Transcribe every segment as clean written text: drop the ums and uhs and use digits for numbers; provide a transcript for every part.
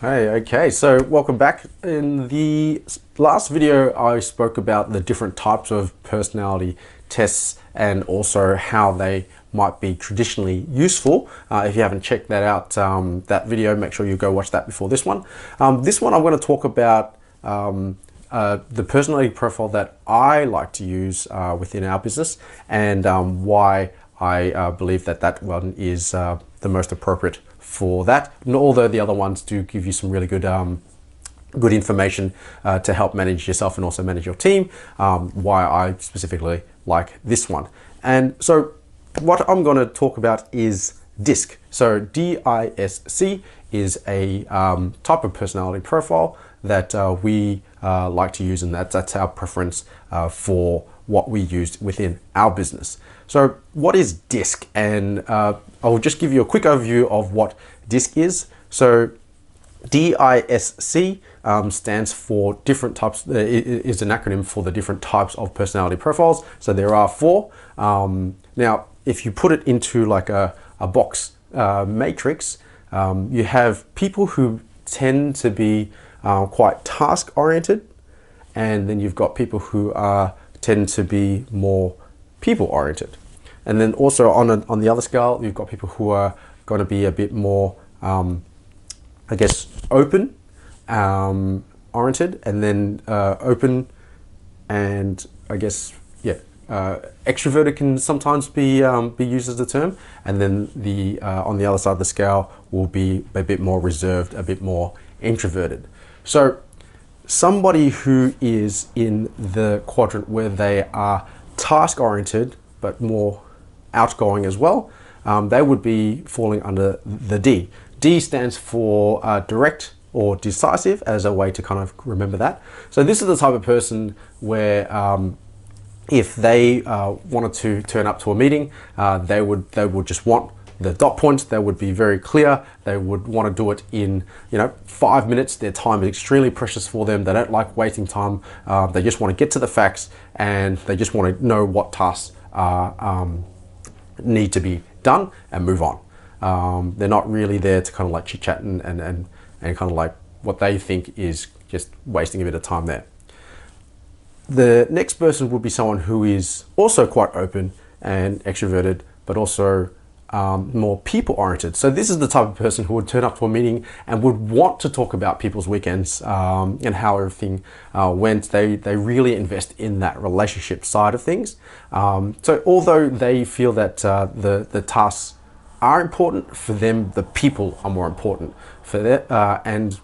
Hey, okay, so welcome back. In the last video, I spoke about the different types of personality tests and also how they might be traditionally useful. If you haven't checked that out, that video, make sure you go watch that before this one. This one, I'm going to talk about the personality profile that I like to use within our business and why I believe that that one is the most appropriate for that. And although the other ones do give you some really good good information to help manage yourself and also manage your team, why I specifically like this one. And so what I'm going to talk about is DISC. So DISC is a type of personality profile that we like to use, and that's our preference for what we use within our business. So what is DISC? And I'll just give you a quick overview of what DISC is. So DISC stands for different types, is an acronym for the different types of personality profiles. So there are four. Now, if you put it into like a box matrix, you have people who tend to be quite task oriented, and then you've got people who tend to be more people oriented. And then also on the other scale, you've got people who are going to be a bit more, I guess, open oriented, and then open and I guess, yeah, extroverted can sometimes be used as a term. And then the on the other side of the scale will be a bit more reserved, a bit more introverted. So somebody who is in the quadrant where they are task oriented but more outgoing as well, they would be falling under the D. D stands for direct or decisive, as a way to kind of remember that. So this is the type of person where if they wanted to turn up to a meeting, they would just want the dot points. They would be very clear. They would want to do it in 5 minutes. Their time is extremely precious for them. They don't like wasting time. They just want to get to the facts, and they just want to know what tasks need to be done and move on. They're not really there to kind of like chit chat and kind of like what they think is just wasting a bit of time there. The next person would be someone who is also quite open and extroverted, but also more people oriented. So this is the type of person who would turn up to a meeting and would want to talk about people's weekends and how everything went. They really invest in that relationship side of things. So although they feel that the tasks are important for them, the people are more important for them, and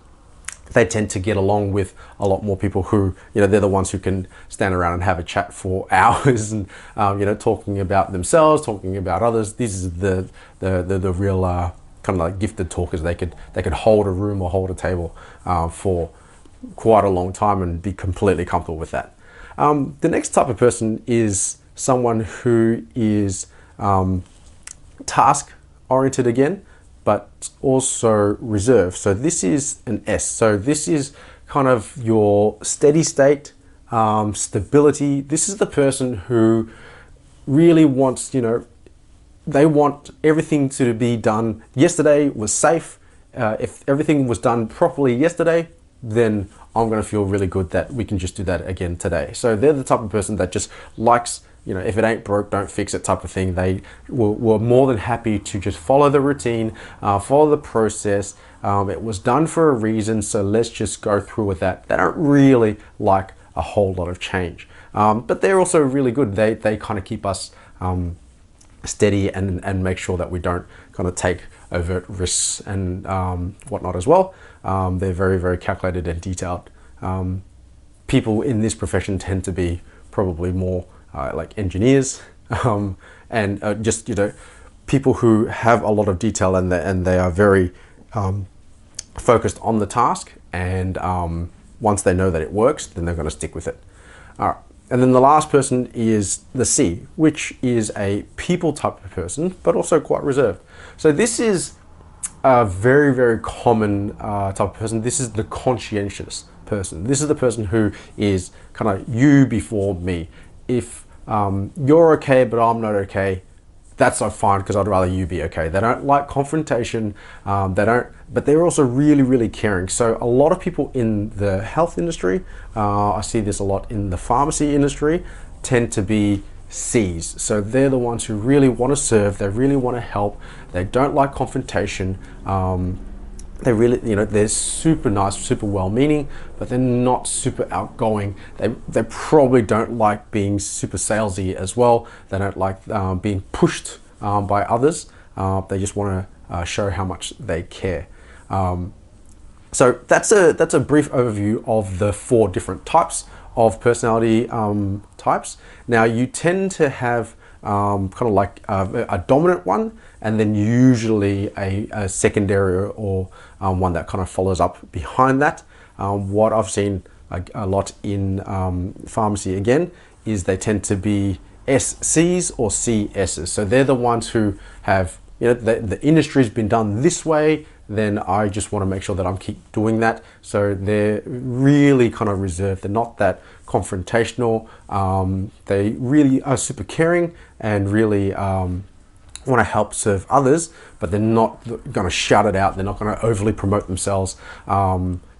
they tend to get along with a lot more people who, they're the ones who can stand around and have a chat for hours and, talking about themselves, talking about others. These are the real kind of like gifted talkers. They could hold a room or hold a table for quite a long time and be completely comfortable with that. The next type of person is someone who is task oriented again, but also reserved. So this is an S. So this is kind of your steady state, stability. This is the person who really wants, they want everything to be done. Yesterday was safe. If everything was done properly yesterday, then I'm going to feel really good that we can just do that again today. So they're the type of person that just likes, if it ain't broke, don't fix it type of thing. They were more than happy to just follow the routine, follow the process. It was done for a reason, so let's just go through with that. They don't really like a whole lot of change. But they're also really good. They kind of keep us steady and make sure that we don't kind of take overt risks and whatnot as well. They're very, very calculated and detailed. People in this profession tend to be probably more like engineers and just people who have a lot of detail, and they are very focused on the task, and once they know that it works, then they're going to stick with it. All right. And then the last person is the C, which is a people type of person, but also quite reserved. So this is a very, very common type of person. This is the conscientious person. This is the person who is kind of you before me. If you're okay, but I'm not okay, that's so fine because I'd rather you be okay. They don't like confrontation. But they're also really, really caring. So a lot of people in the health industry, I see this a lot in the pharmacy industry, tend to be C's. So they're the ones who really want to serve. They really want to help. They don't like confrontation. They really, they're super nice, super well-meaning, but they're not super outgoing. They probably don't like being super salesy as well. They don't like being pushed by others. They just want to show how much they care. So that's a brief overview of the 4 different types of personality types. Now you tend to have kind of like a dominant one, and then usually a secondary or one that kind of follows up behind that. What I've seen a lot in pharmacy again is they tend to be SCs or CSs. So they're the ones who have, the industry's been done this way, then I just want to make sure that I'm keep doing that. So they're really kind of reserved. They're not that confrontational. They really are super caring and really want to help serve others, but they're not going to shout it out. They're not going to overly promote themselves.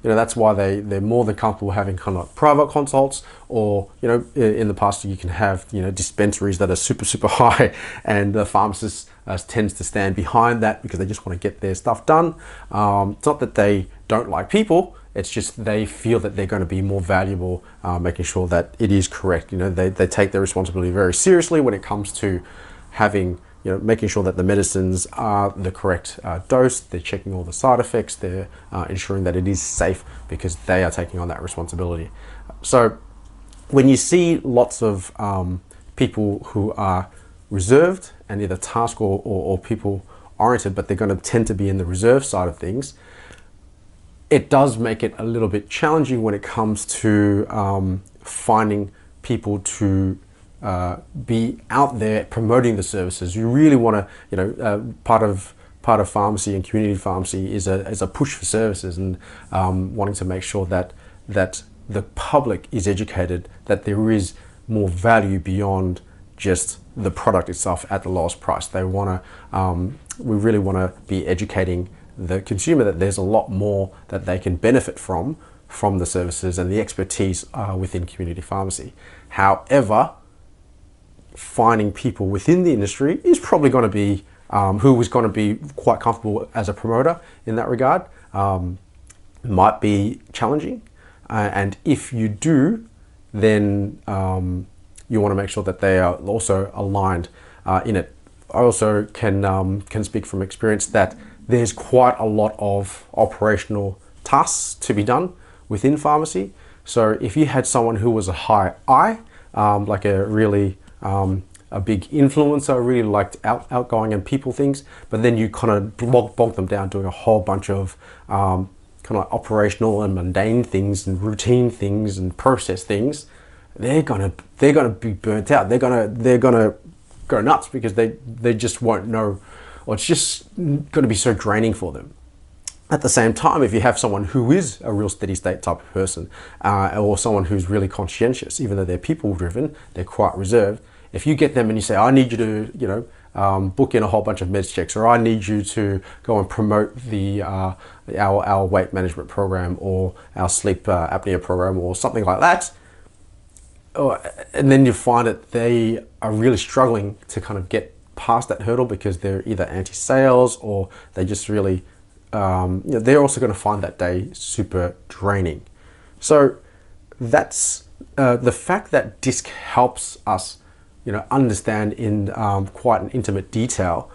That's why they're more than comfortable having kind of like private consults, or, in the past you can have, dispensaries that are super, super high, and the pharmacist tends to stand behind that because they just want to get their stuff done. It's not that they don't like people, it's just they feel that they're going to be more valuable, making sure that it is correct. They take their responsibility very seriously when it comes to having, making sure that the medicines are the correct dose. They're checking all the side effects. They're ensuring that it is safe because they are taking on that responsibility. So when you see lots of people who are reserved and either task or people oriented, but they're going to tend to be in the reserve side of things, it does make it a little bit challenging when it comes to finding people to be out there promoting the services. You really want to, part of pharmacy and community pharmacy is a push for services, and wanting to make sure that the public is educated, that there is more value beyond just the product itself at the lowest price. They want to, we really want to be educating the consumer that there's a lot more that they can benefit from the services and the expertise within community pharmacy. However, finding people within the industry is probably going to be who is going to be quite comfortable as a promoter in that regard. Might be challenging, and if you do, then you want to make sure that they are also aligned in it. I also can speak from experience that there's quite a lot of operational tasks to be done within pharmacy. So if you had someone who was a high I, like a really a big influencer, really liked outgoing and people things, but then you kind of bog them down doing a whole bunch of kind of like operational and mundane things and routine things and process things, they're gonna be burnt out. They're gonna go nuts because they just won't know, or it's just going to be so draining for them. At the same time, if you have someone who is a real steady state type of person, or someone who's really conscientious, even though they're people driven, they're quite reserved. If you get them and you say, I need you to, book in a whole bunch of meds checks, or I need you to go and promote the our weight management program or our sleep apnea program or something like that, and then you find that they are really struggling to kind of get past that hurdle because they're either anti-sales or they just really, they're also going to find that day super draining. So that's the fact that DISC helps us, understand in quite an intimate detail,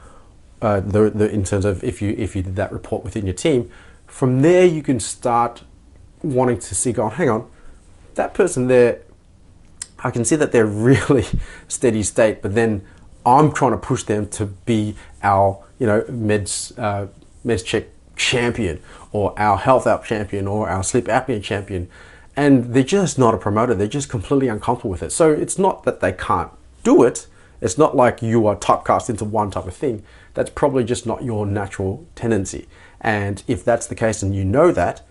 in terms of if you did that report within your team. From there, you can start wanting to see, going, hang on, that person there, I can see that they're really steady state, but then I'm trying to push them to be our, meds check champion, or our health app champion, or our sleep apnea champion. And they're just not a promoter. They're just completely uncomfortable with it. So it's not that they can't do it. It's not like you are typecast into one type of thing. That's probably just not your natural tendency. And if that's the case and you know that,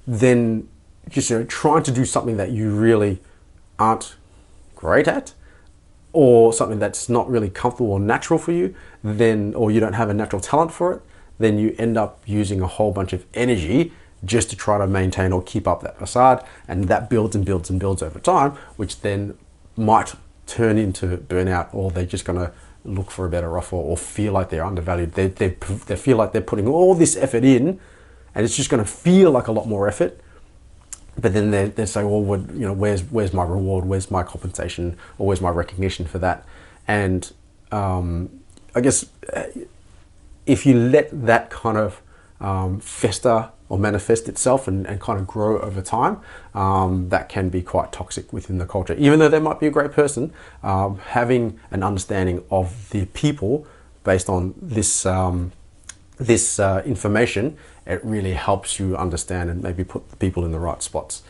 then just trying to do something that you really aren't great at, or something that's not really comfortable or natural for you, then, or you don't have a natural talent for it, then you end up using a whole bunch of energy just to try to maintain or keep up that facade, and that builds and builds and builds over time, which then might turn into burnout, or they're just going to look for a better offer or feel like they're undervalued. They feel like they're putting all this effort in, and it's just going to feel like a lot more effort. But then they say, well, where's my reward? Where's my compensation? Or where's my recognition for that? And I guess if you let that kind of fester or manifest itself and kind of grow over time, that can be quite toxic within the culture. Even though they might be a great person, having an understanding of the people based on this information, it really helps you understand and maybe put the people in the right spots.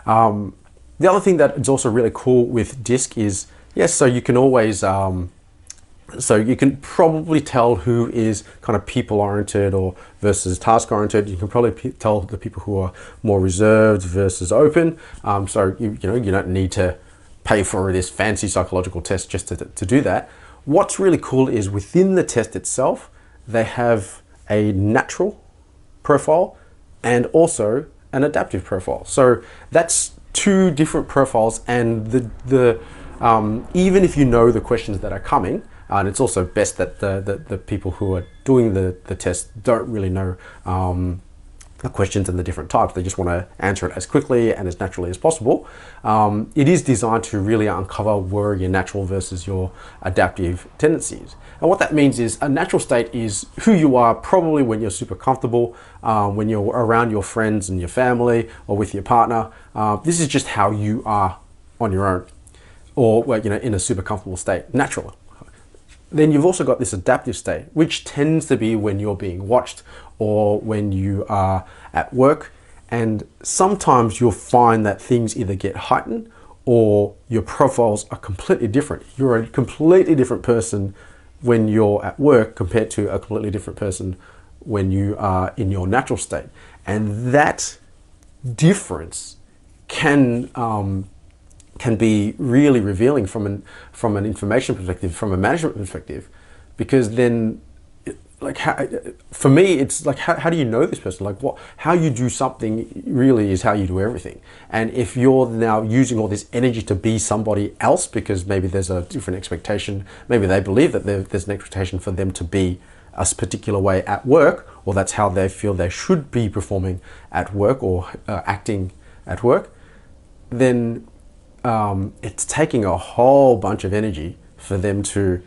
The other thing that is also really cool with DISC is, yes, so you can always so you can probably tell who is kind of people-oriented or versus task-oriented. You can probably tell the people who are more reserved versus open. So you don't need to pay for this fancy psychological test just to do that. What's really cool is within the test itself, they have a natural profile and also an adaptive profile. So that's two different profiles, and even if you know the questions that are coming, and it's also best that the people who are doing the test don't really know the questions and the different types. They just want to answer it as quickly and as naturally as possible. It is designed to really uncover where your natural versus your adaptive tendencies. And what that means is a natural state is who you are probably when you're super comfortable, when you're around your friends and your family or with your partner. This is just how you are on your own, or in a super comfortable state, natural. Then you've also got this adaptive state, which tends to be when you're being watched or when you are at work. And sometimes you'll find that things either get heightened or your profiles are completely different. You're a completely different person when you're at work compared to a completely different person when you are in your natural state. And that difference can be really revealing from an information perspective, from a management perspective, because then, for me, it's like, how do you know this person? Like, how you do something really is how you do everything. And if you're now using all this energy to be somebody else because maybe there's a different expectation, maybe they believe that there's an expectation for them to be a particular way at work, or that's how they feel they should be performing at work or acting at work, then it's taking a whole bunch of energy for them to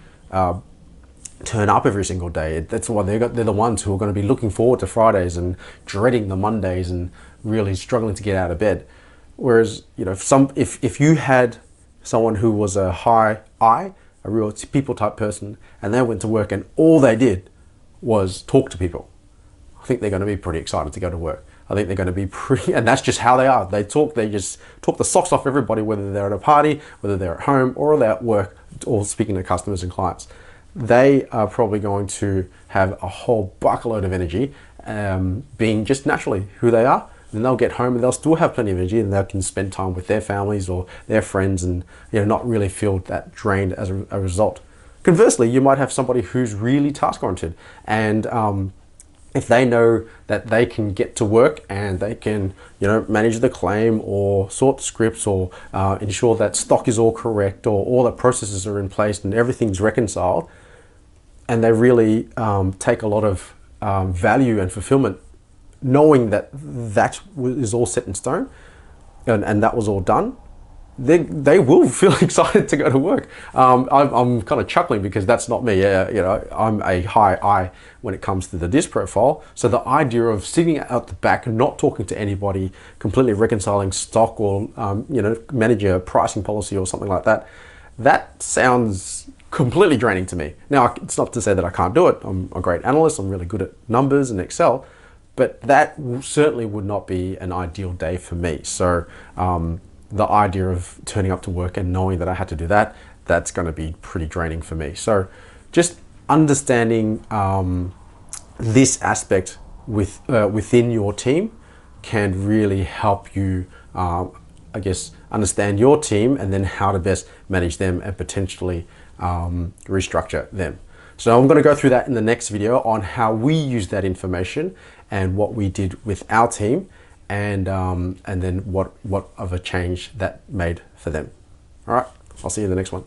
turn up every single day. That's why they're the ones who are going to be looking forward to Fridays and dreading the Mondays and really struggling to get out of bed. Whereas, if you had someone who was a high I, a real people type person, and they went to work and all they did was talk to people, I think they're going to be pretty excited to go to work. I think they're going to be and that's just how they are. They just talk the socks off everybody, whether they're at a party, whether they're at home, or they're at work, or speaking to customers and clients. They are probably going to have a whole buckload of energy, being just naturally who they are. Then they'll get home and they'll still have plenty of energy, and they can spend time with their families or their friends, and not really feel that drained as a result. Conversely, you might have somebody who's really task-oriented, and if they know that they can get to work and they can, manage the claim or sort scripts or ensure that stock is all correct or all the processes are in place and everything's reconciled, and they really take a lot of value and fulfillment knowing that is all set in stone and that was all done, they will feel excited to go to work. I'm kind of chuckling because that's not me. I'm a high I when it comes to the DISC profile. So the idea of sitting out the back and not talking to anybody, completely reconciling stock or managing a pricing policy or something like that, that sounds completely draining to me. Now, it's not to say that I can't do it. I'm a great analyst. I'm really good at numbers and Excel, but that certainly would not be an ideal day for me. So the idea of turning up to work and knowing that I had to do that, that's going to be pretty draining for me. So just understanding this aspect within your team can really help you I guess, understand your team and then how to best manage them and potentially restructure them. So I'm going to go through that in the next video on how we use that information and what we did with our team, and then what of a change that made for them. All right, I'll see you in the next one.